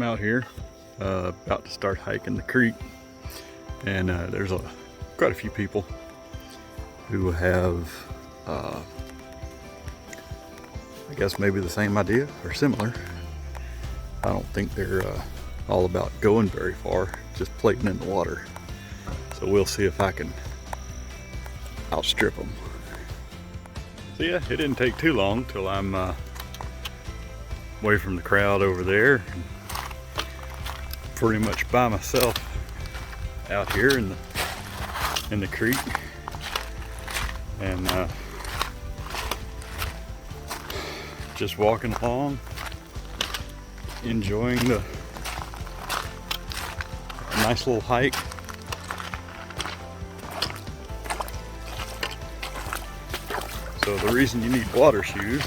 I'm out here about to start hiking the creek, and there's quite a few people who have I guess maybe the same idea or similar. I don't think they're all about going very far, just plating in the water. So we'll see if I can outstrip them. So yeah, it didn't take too long till I'm away from the crowd over there, pretty much by myself out here in the creek, and just walking along, enjoying the nice little hike. So the reason you need water shoes,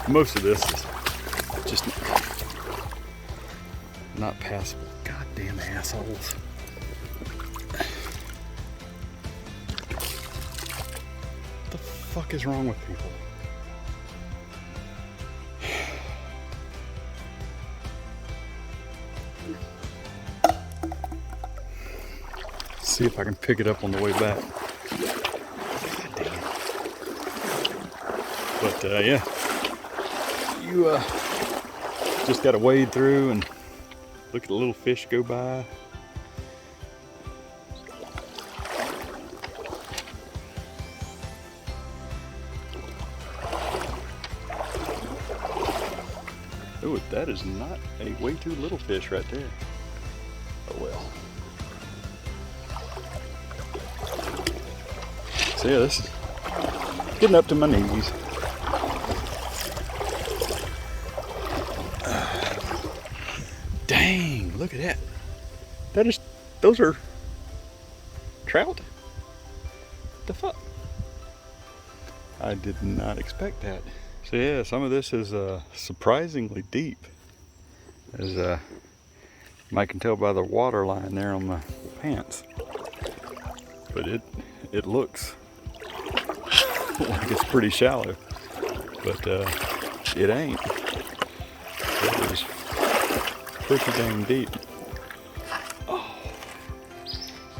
most of this is just not passable. Goddamn assholes. What the fuck is wrong with people? See if I can pick it up on the way back. God damn. But yeah, you just gotta wade through and look at the little fish go by. Oh, that is not a way too little fish right there. Oh well. So yeah, this is getting up to my knees. Dang, look at that. Those are trout? What the fuck? I did not expect that. So yeah, some of this is surprisingly deep, as you might can tell by the water line there on my pants. But it looks like it's pretty shallow, but it ain't. It is pretty dang deep. Oh.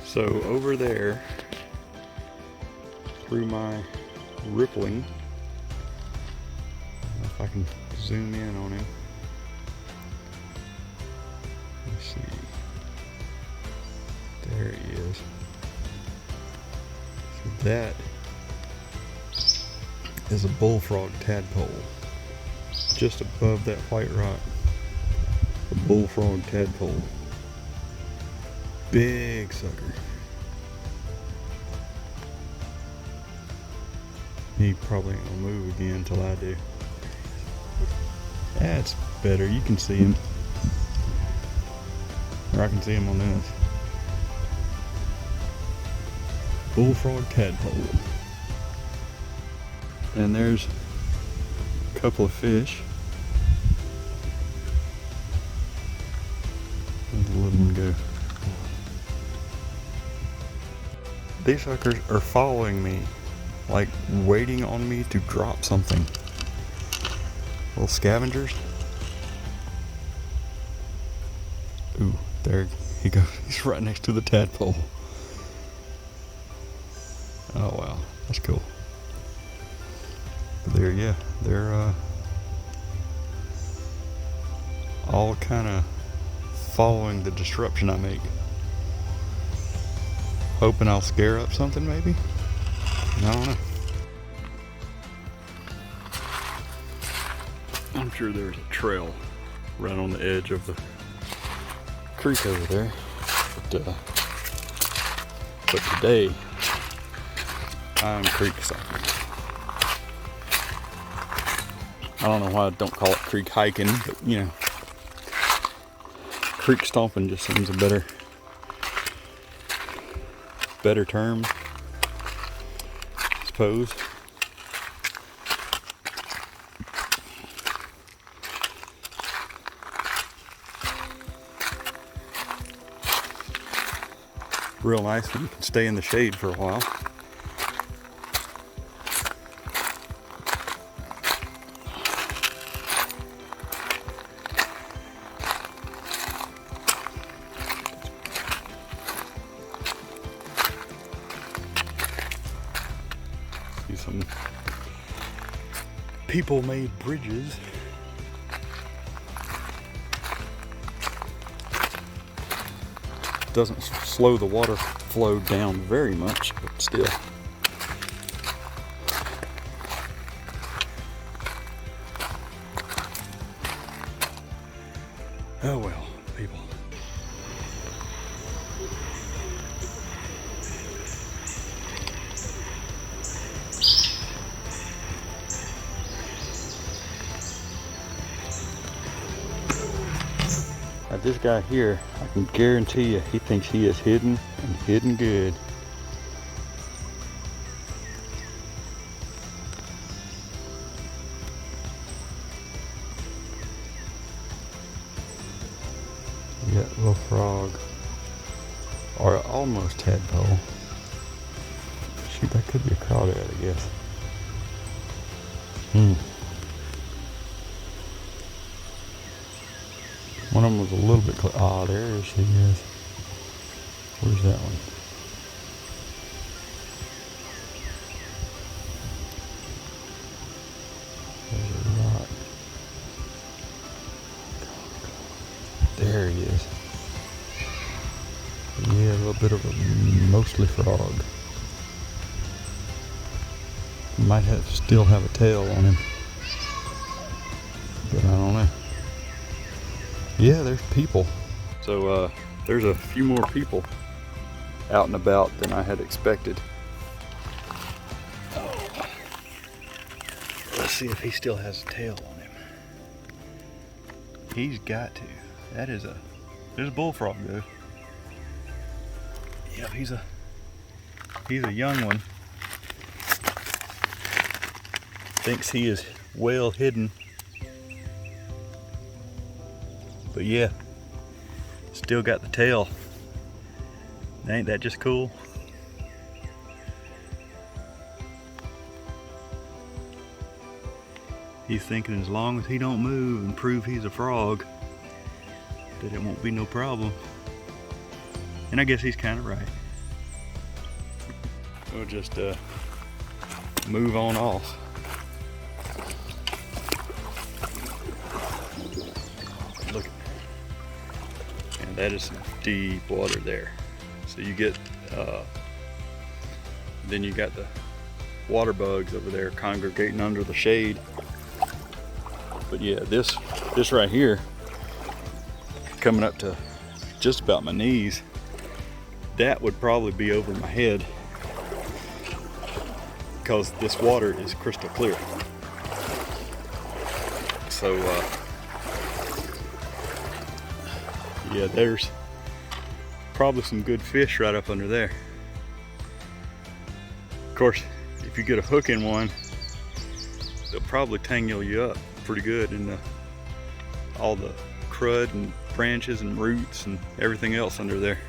So over there, through my rippling, if I can zoom in on him. Let's see. There he is. So that is a bullfrog tadpole, just above that white rock. A bullfrog tadpole, big sucker. He probably ain't gonna move again until I do. That's better. You can see him, or I can see him on this. Bullfrog tadpole. And there's a couple of fish. Let the little one go. These suckers are following me, like waiting on me to drop something. Little scavengers. Ooh, there he goes. He's right next to the tadpole. Oh wow, that's cool. There, yeah, they're all kind of following the disruption I make. Hoping I'll scare up something, maybe? I don't know. I'm sure there's a trail right on the edge of the creek over there. But today, I'm creek stomping. I don't know why I don't call it creek hiking, but you know, creek stomping just seems a better term, I suppose. Real nice when you can stay in the shade for a while. some people-made bridges. Doesn't slow the water flow down very much, but still. Oh well, people. Now this guy here, I can guarantee you, he thinks he is hidden and hidden good. Yeah, little frog. Or almost tadpole. Shoot, that could be a crawdad, I guess. One of them was a little bit close. Ah, there she is. Where's that one? There's a rock. There he is. Yeah, a little bit of a mostly frog. Might still have a tail on him, but I don't know. Yeah, there's people. So there's a few more people out and about than I had expected. Oh. Let's see if he still has a tail on him. He's got to. There's a bullfrog though. Yeah, he's a young one. Thinks he is well hidden. But yeah, still got the tail. Ain't that just cool? He's thinking as long as he don't move and prove he's a frog, that it won't be no problem. And I guess he's kind of right. We'll just move on off. Look, and that is some deep water there. So you get, then you got the water bugs over there congregating under the shade. But yeah, this right here, coming up to just about my knees, that would probably be over my head because this water is crystal clear. So yeah, there's probably some good fish right up under there. Of course, if you get a hook in one, they'll probably tangle you up pretty good in all the crud and branches and roots and everything else under there.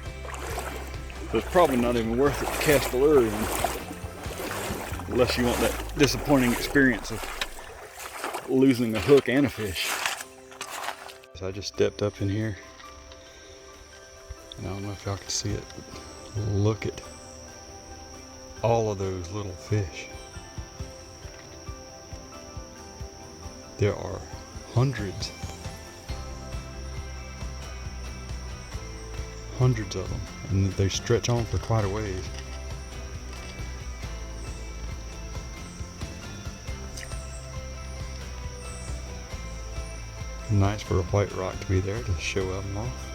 So it's probably not even worth it to cast a lure in, unless you want that disappointing experience of losing a hook and a fish. So I just stepped up in here, and I don't know if y'all can see it, but look at all of those little fish. There are hundreds of them, and they stretch on for quite a ways. Nice for a white rock to be there to show them off.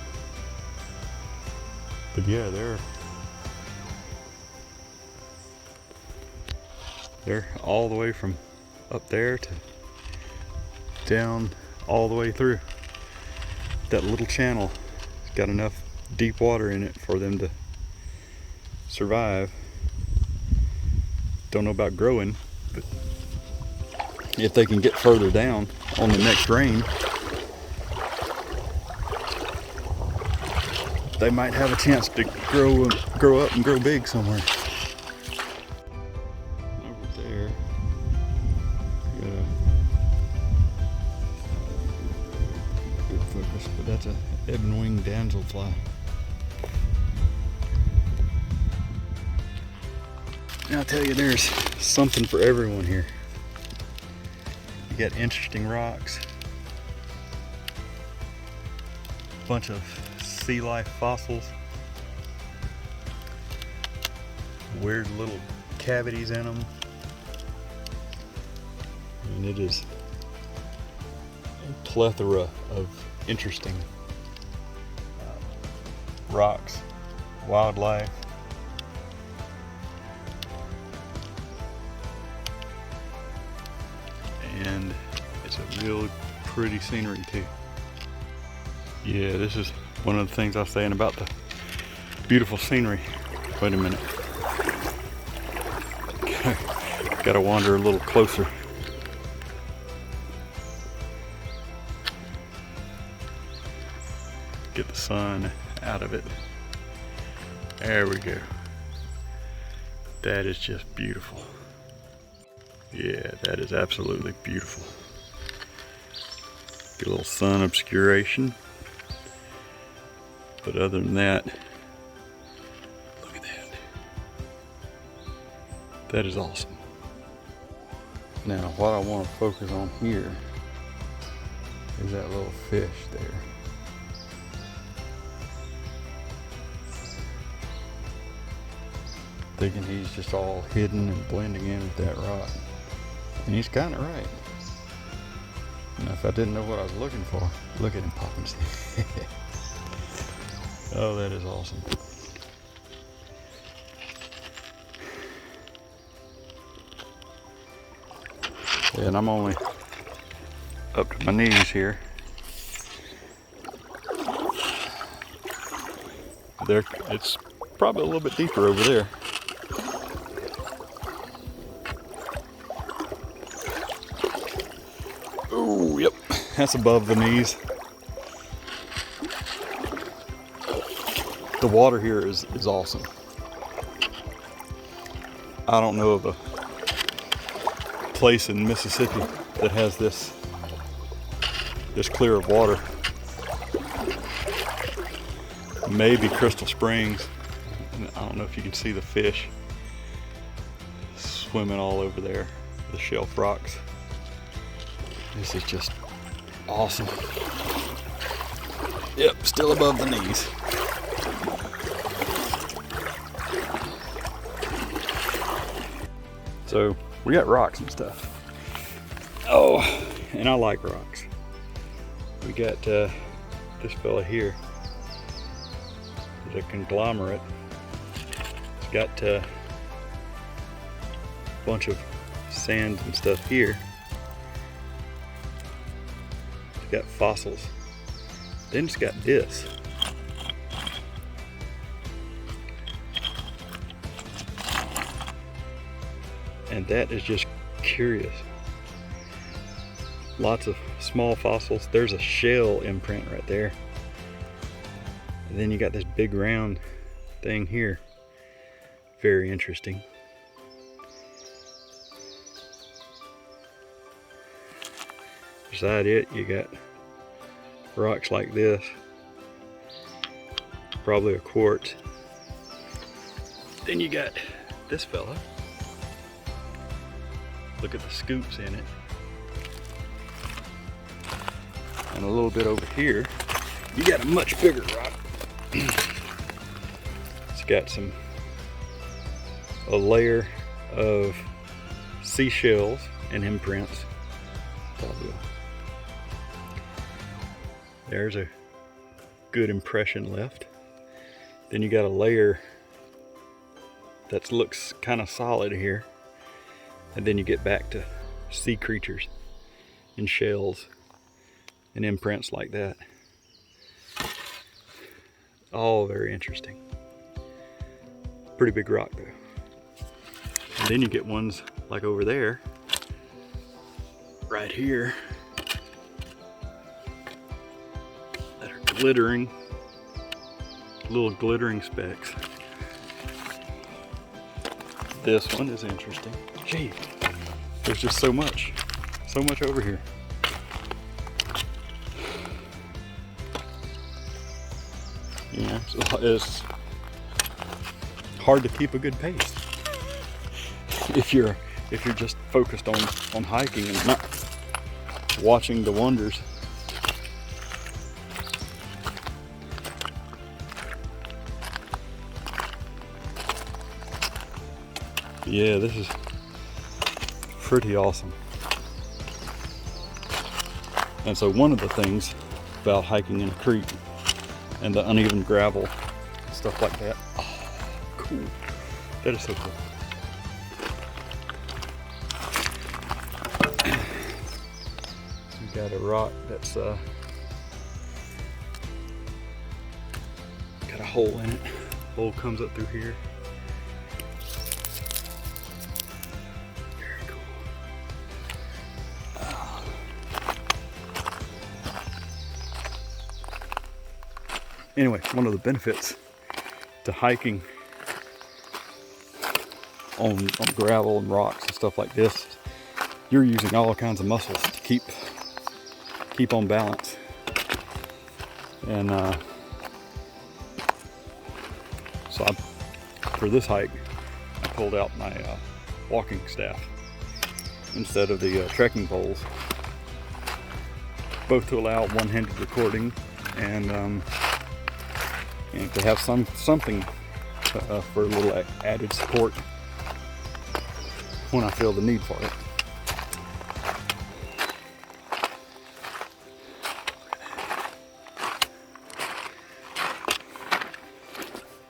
But yeah, they're all the way from up there to down all the way through. That little channel has got enough deep water in it for them to survive. Don't know about growing, but if they can get further down on the next rain, they might have a chance to grow up and grow big somewhere. Over there, got a good focus, but that's a ebon-winged damselfly. And I'll tell you, there's something for everyone here. You got interesting rocks, a bunch of sea life fossils, weird little cavities in them. And it is a plethora of interesting rocks, wildlife. And it's a real pretty scenery too. Yeah, this is one of the things I was saying about the beautiful scenery. Wait a minute. Gotta wander a little closer. Get the sun out of it. There we go. That is just beautiful. Yeah, that is absolutely beautiful. Get a little sun obscuration. But other than that, look at that. That is awesome. Now, what I want to focus on here is that little fish there. Thinking he's just all hidden and blending in with that rock. And he's kind of right. Now, if I didn't know what I was looking for, look at him popping his head. Oh, that is awesome. And I'm only up to my knees here. There, it's probably a little bit deeper over there. Oh, yep, that's above the knees. The water here is awesome. I don't know of a place in Mississippi that has this clear of water. Maybe Crystal Springs. I don't know if you can see the fish swimming all over there, the shelf rocks. This is just awesome. Yep, still above the knees. So we got rocks and stuff. Oh, and I like rocks. We got this fella here. It's a conglomerate. It's got a bunch of sand and stuff here. It's got fossils. Then it's got this. And that is just curious. Lots of small fossils. There's a shell imprint right there. And then you got this big round thing here. Very interesting. Beside it, you got rocks like this. Probably a quartz. Then you got this fella. Look at the scoops in it. And a little bit over here, you got a much bigger rock. It's got a layer of seashells and imprints. There's a good impression left. Then you got a layer that looks kind of solid here. And then you get back to sea creatures and shells and imprints like that. All very interesting. Pretty big rock though. And then you get ones like over there, right here, that are glittering, little glittering specks. This one is interesting. Gee, there's just so much over here. Yeah, it's hard to keep a good pace. if you're just focused on hiking and not watching the wonders. Yeah, this is pretty awesome. And so one of the things about hiking in a creek and the uneven gravel, stuff like that. Oh, cool. That is so cool. We got a rock that's got a hole in it. Hole comes up through here. Very cool. Anyway, one of the benefits to hiking on gravel and rocks and stuff like this, you're using all kinds of muscles to keep on balance. And so for this hike, I pulled out my walking staff instead of the trekking poles, both to allow one-handed recording and to have something for a little added support when I feel the need for it.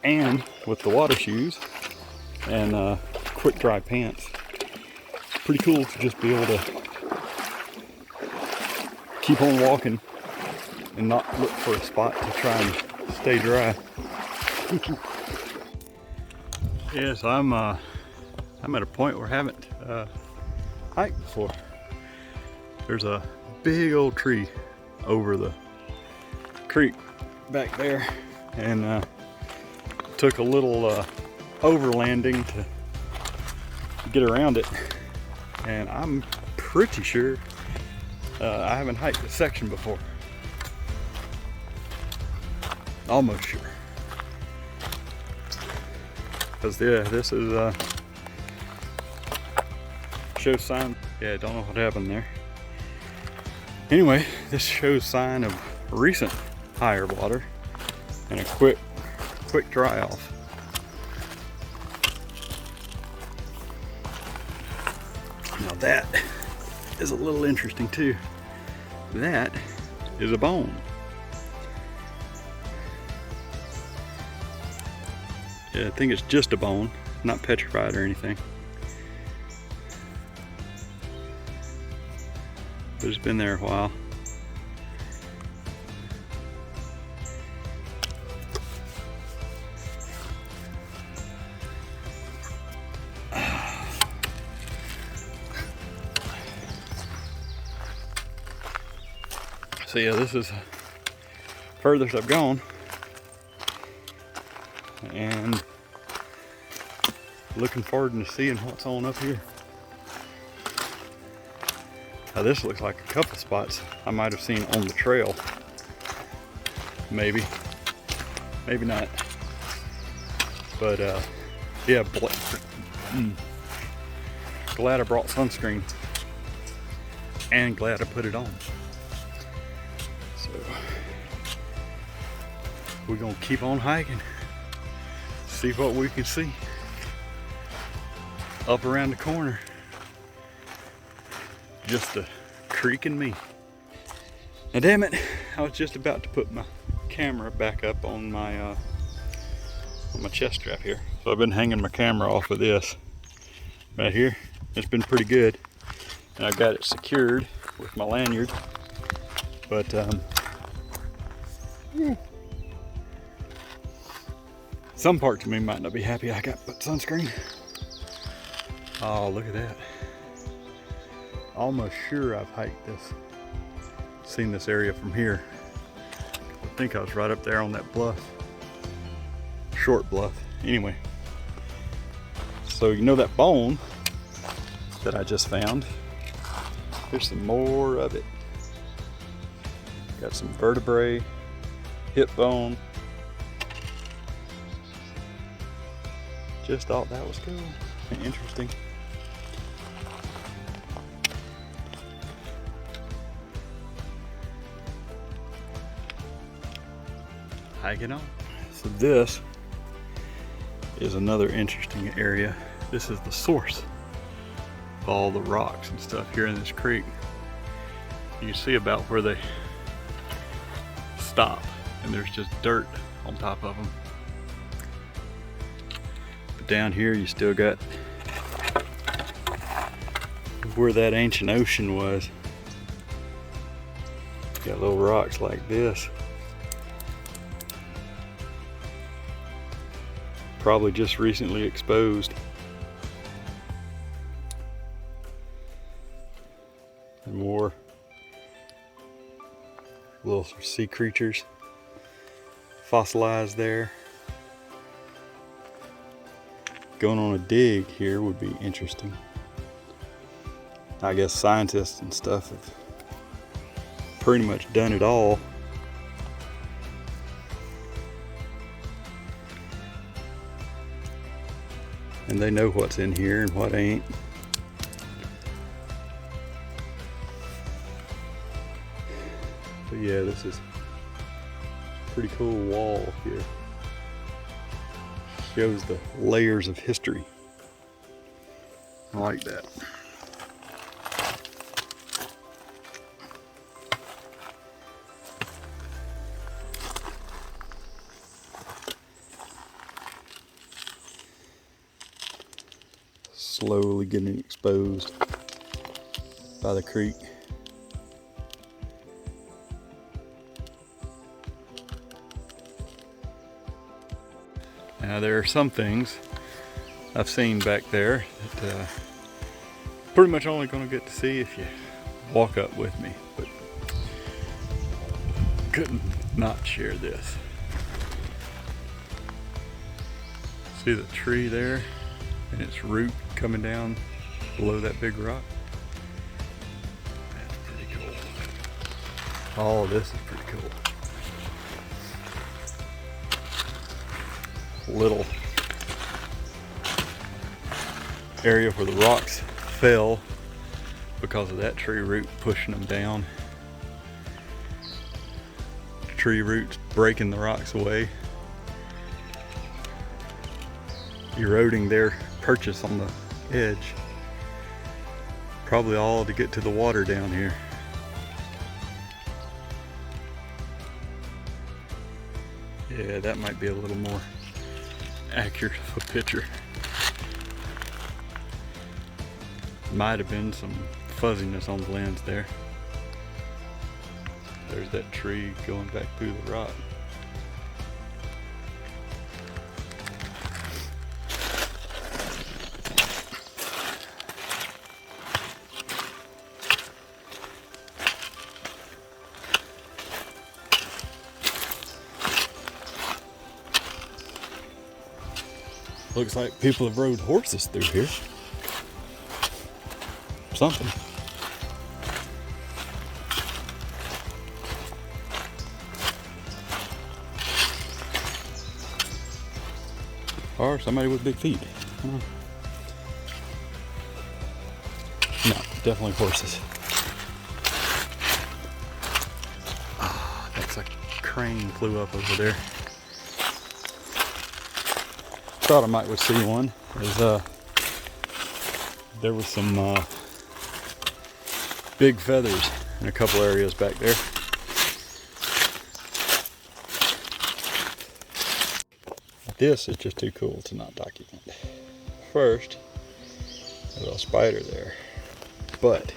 And with the water shoes and quick dry pants, pretty cool to just be able to keep on walking and not look for a spot to try and stay dry. Yes, I'm at a point where I haven't hiked before. There's a big old tree over the creek back there, and took a little overlanding to get around it, and I'm pretty sure I haven't hiked this section before. Almost sure. Because yeah, this is shows sign. Yeah, don't know what happened there. Anyway, this shows sign of recent higher water and a quick dry off. Now that is a little interesting too. That is a bone. Yeah, I think it's just a bone, not petrified or anything. But it's been there a while. So yeah, this is furthest I've gone, and looking forward to seeing what's on up here. Now this looks like a couple spots I might have seen on the trail. Maybe not. But yeah, glad I brought sunscreen and glad I put it on. So we're gonna keep on hiking, see what we can see up around the corner. Just a creek and me. Now damn it, I was just about to put my camera back up on my chest strap here. So I've been hanging my camera off of this right here. It's been pretty good, and I've got it secured with my lanyard. But some parts of me might not be happy I got put sunscreen. Oh, look at that. Almost sure I've hiked this, seen this area from here. I think I was right up there on that bluff, short bluff. Anyway, so you know that bone that I just found, here's some more of it. Got some vertebrae, hip bone. Just thought that was cool and interesting. hiking on. So this is another interesting area. This is the source of all the rocks and stuff here in this creek. You can see about where they stop, and there's just dirt on top of them. But down here you still got where that ancient ocean was. You got little rocks like this. Probably just recently exposed. And more little sea creatures fossilized there. Going on a dig here would be interesting. I guess scientists and stuff have pretty much done it all. And they know what's in here and what ain't. But yeah, this is a pretty cool wall here. Shows the layers of history. I like that. Slowly getting exposed by the creek. Now there are some things I've seen back there that pretty much only going to get to see if you walk up with me, but couldn't not share this. See the tree there and its root coming down below that big rock? That's pretty cool. All this is pretty cool. Little area where the rocks fell because of that tree root pushing them down. Tree roots breaking the rocks away, eroding their purchase on the edge, probably all to get to the water down here. Yeah, that might be a little more accurate of a picture. Might have been some fuzziness on the lens there. There's that tree going back through the rock. Looks like people have rode horses through here. Something. Or somebody with big feet. No, definitely horses. Oh, that's a crane flew up over there. Thought I might would see one. There was some big feathers in a couple areas back there. This is just too cool to not document. First, a little spider there, but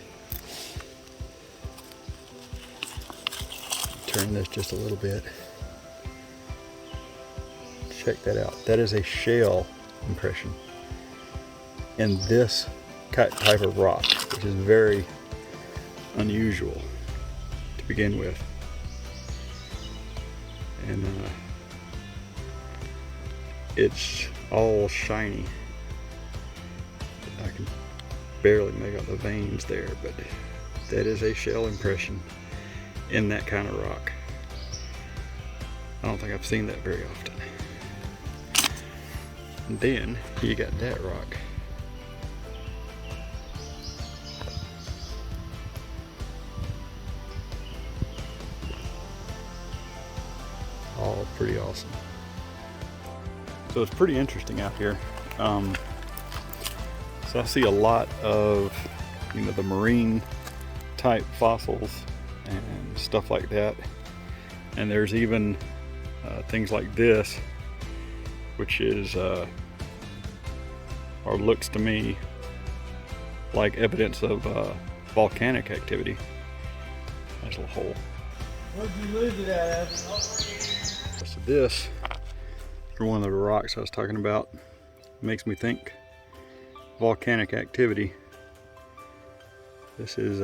turn this just a little bit. Check that out. That is a shell impression in this type of rock, which is very unusual to begin with. And it's all shiny. I can barely make out the veins there, but that is a shell impression in that kind of rock. I don't think I've seen that very often. And then you got that rock. All pretty awesome. else. So it's pretty interesting out here. So I see a lot of, you know, the marine type fossils and stuff like that. And there's even things like this, which is, or looks to me like evidence of volcanic activity. Nice little hole. Where'd you lose it at? So this is one of the rocks I was talking about. Makes me think volcanic activity. This is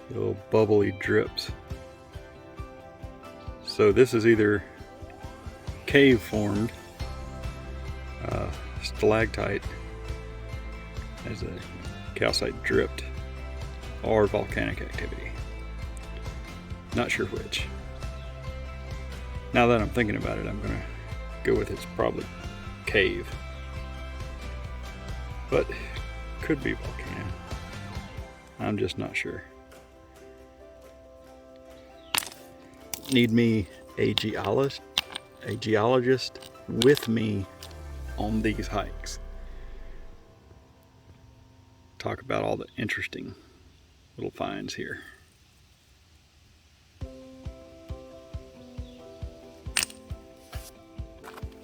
little bubbly drips. So this is either cave formed stalactite as a calcite dripped, or volcanic activity. Not sure which. Now that I'm thinking about it, I'm gonna go with it's probably cave, but could be volcano. I'm just not sure. Need me a geologist with me on these hikes. Talk about all the interesting little finds here.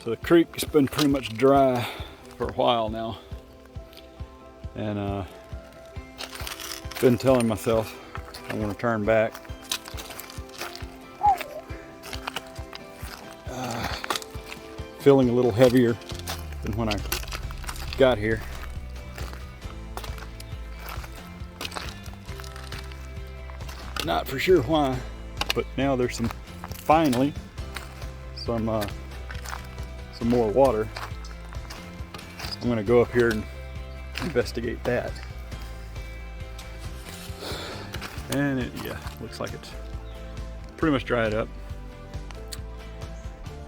So the creek's been pretty much dry for a while now, and been telling myself I want to turn back. Feeling a little heavier than when I got here. Not for sure why, but now there's finally some more water. I'm gonna go up here and investigate that. And it, yeah, looks like it's pretty much dried up.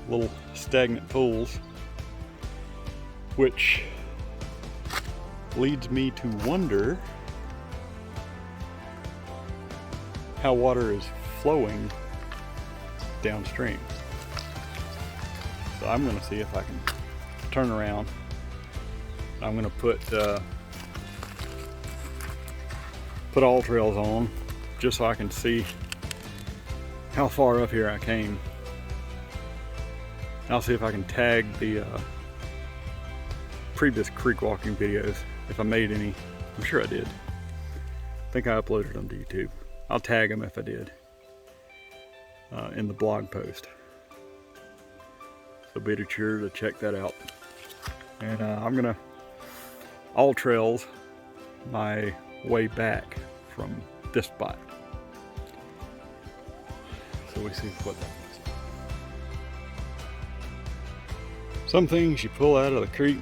Little stagnant pools, which leads me to wonder how water is flowing downstream. So I'm going to see if I can turn around. I'm going to put all trails on just so I can see how far up here I came. I'll see if I can tag the previous creek walking videos, if I made any. I'm sure I did. I think I uploaded them to YouTube. I'll tag them if I did in the blog post. So be sure to check that out. And I'm gonna all trails my way back from this spot. So we see what that is. Some things you pull out of the creek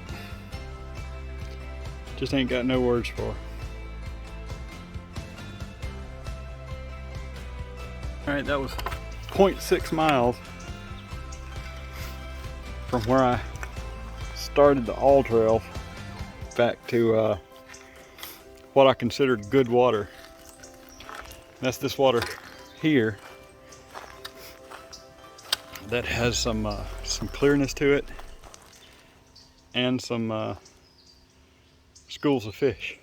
just ain't got no words for. Alright, that was 0.6 miles from where I started the all trail back to what I considered good water. That's this water here that has some clearness to it, and some schools of fish.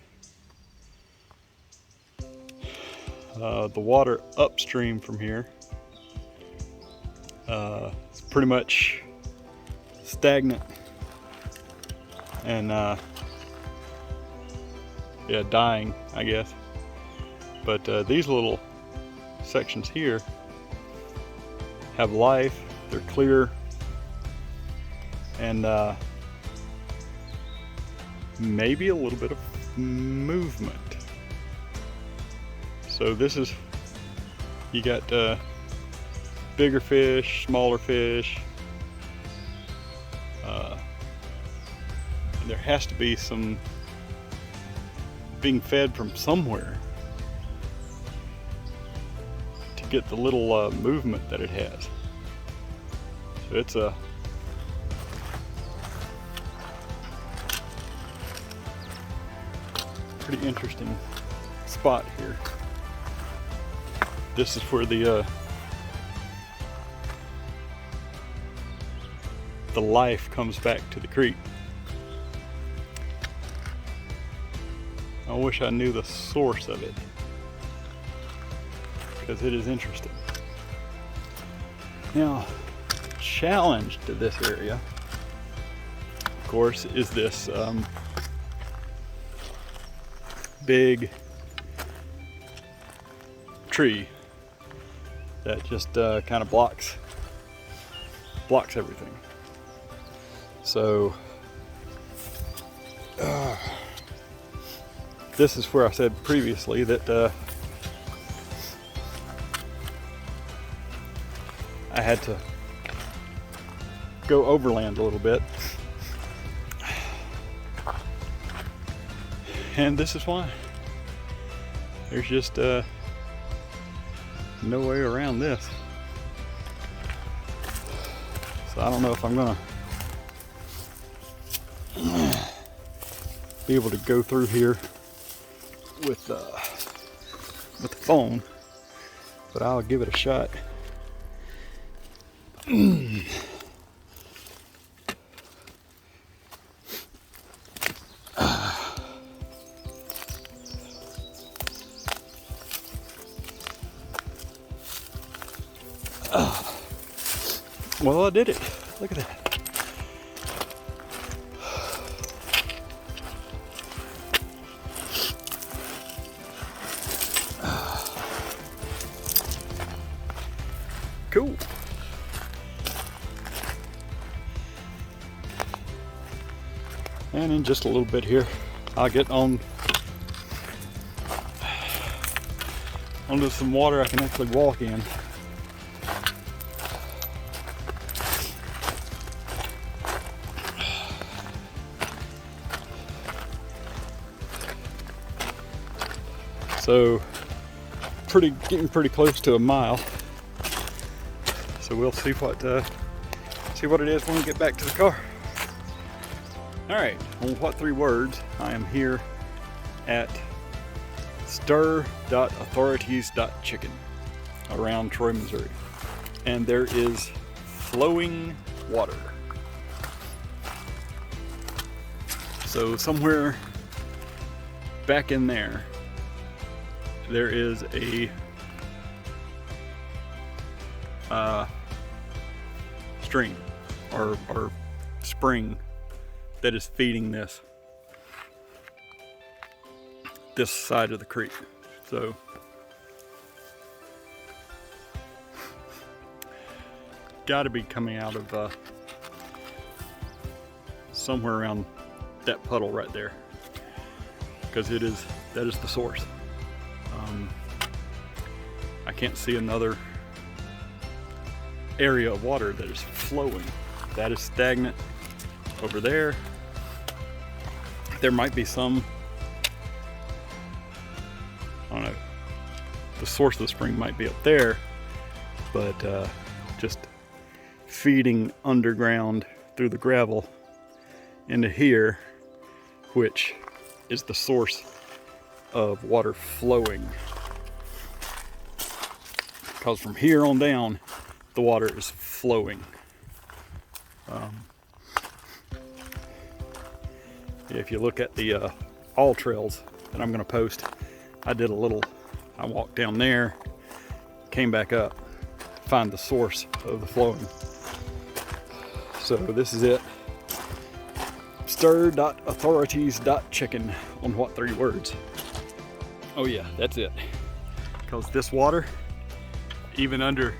The water upstream from here is pretty much stagnant and yeah, dying, I guess. But these little sections here have life. They're clear, and maybe a little bit of movement. So this is, you got bigger fish, smaller fish. There has to be some being fed from somewhere to get the little movement that it has. So it's a pretty interesting spot here. this is where the life comes back to the creek. I wish I knew the source of it, because it is interesting. Now, challenge to this area, of course, is this big tree that just kind of blocks everything. So this is where I said previously that I had to go overland a little bit, and this is why. There's just no way around this. So I don't know if I'm gonna be able to go through here with the phone, but I'll give it a shot. Well, I did it. Look at that. Cool. And in just a little bit here, I'll get onto some water I can actually walk in. So, getting pretty close to a mile. So we'll see what it is when we get back to the car. All right, on What 3 Words, I am here at stir.authorities.chicken around Troy, Missouri. And there is flowing water. So somewhere back in there is a stream or spring that is feeding this side of the creek. So got to be coming out of somewhere around that puddle right there, because that is the source. I can't see another area of water that is flowing. That is stagnant over there. There might be some, I don't know, the source of the spring might be up there, but just feeding underground through the gravel into here, which is the source of water flowing. Because from here on down, the water is flowing. If you look at the all trails that I'm going to post, I walked down there, came back up, find the source of the flowing. So this is it. Stir.authorities.chicken on What 3 Words. Oh yeah, that's it. Because this water, even under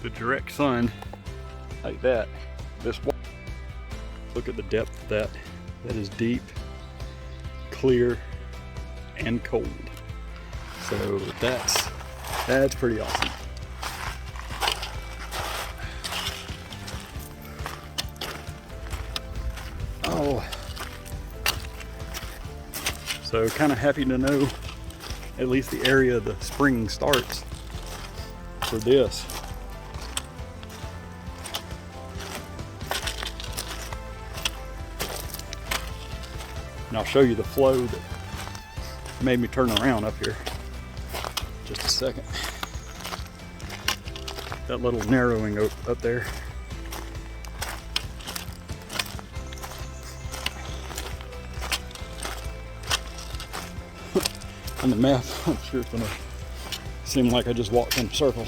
the direct sun like that, look at the depth of that. That is deep, clear, and cold. So that's pretty awesome. Oh, so kind of happy to know at least the area the spring starts for this. And I'll show you the flow that made me turn around up here. Just a second. that little narrowing up there. On the map, I'm sure it's gonna seem like I just walked in a circle.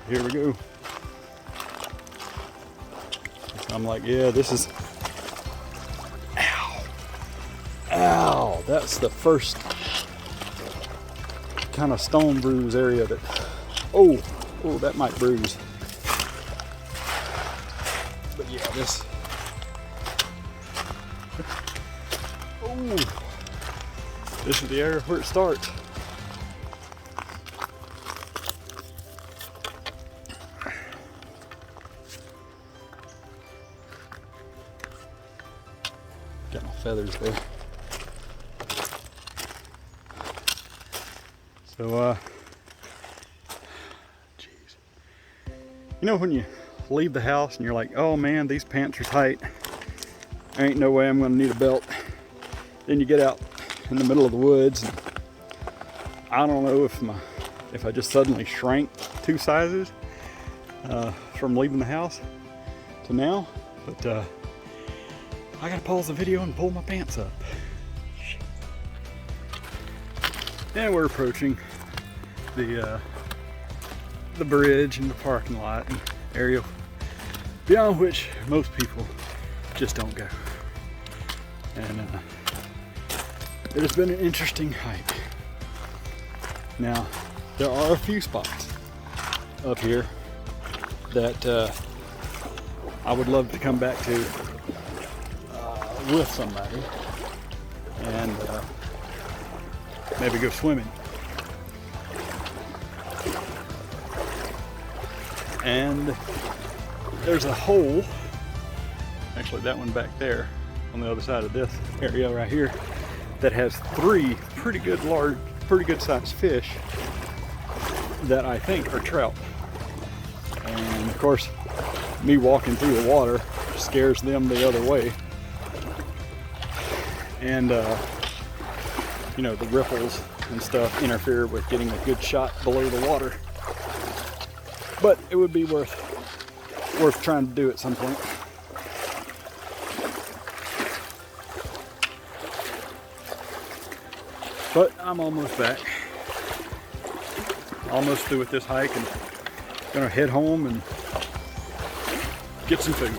Here we go. I'm like, yeah, this is, ow, ow, that's the first kind of stone bruise area that, oh, that might bruise. But yeah, this, oh, this is the area where it starts. Got my feathers there. So, geez. You know when you leave the house and you're like, oh man, these pants are tight. There ain't no way I'm gonna need a belt. Then you get out in the middle of the woods and I don't know if I just suddenly shrank 2 sizes from leaving the house to now, but I gotta pause the video and pull my pants up. And we're approaching the bridge and the parking lot and area beyond which most people just don't go. And it has been an interesting hike. Now, there are a few spots up here that I would love to come back to with somebody and maybe go swimming. And there's a hole, actually that one back there on the other side of this area right here, that has 3 pretty good sized fish that I think are trout. And of course, me walking through the water scares them the other way. And you know, the ripples and stuff interfere with getting a good shot below the water. But it would be worth trying to do at some point. But I'm almost back. Almost through with this hike and gonna head home and get some food.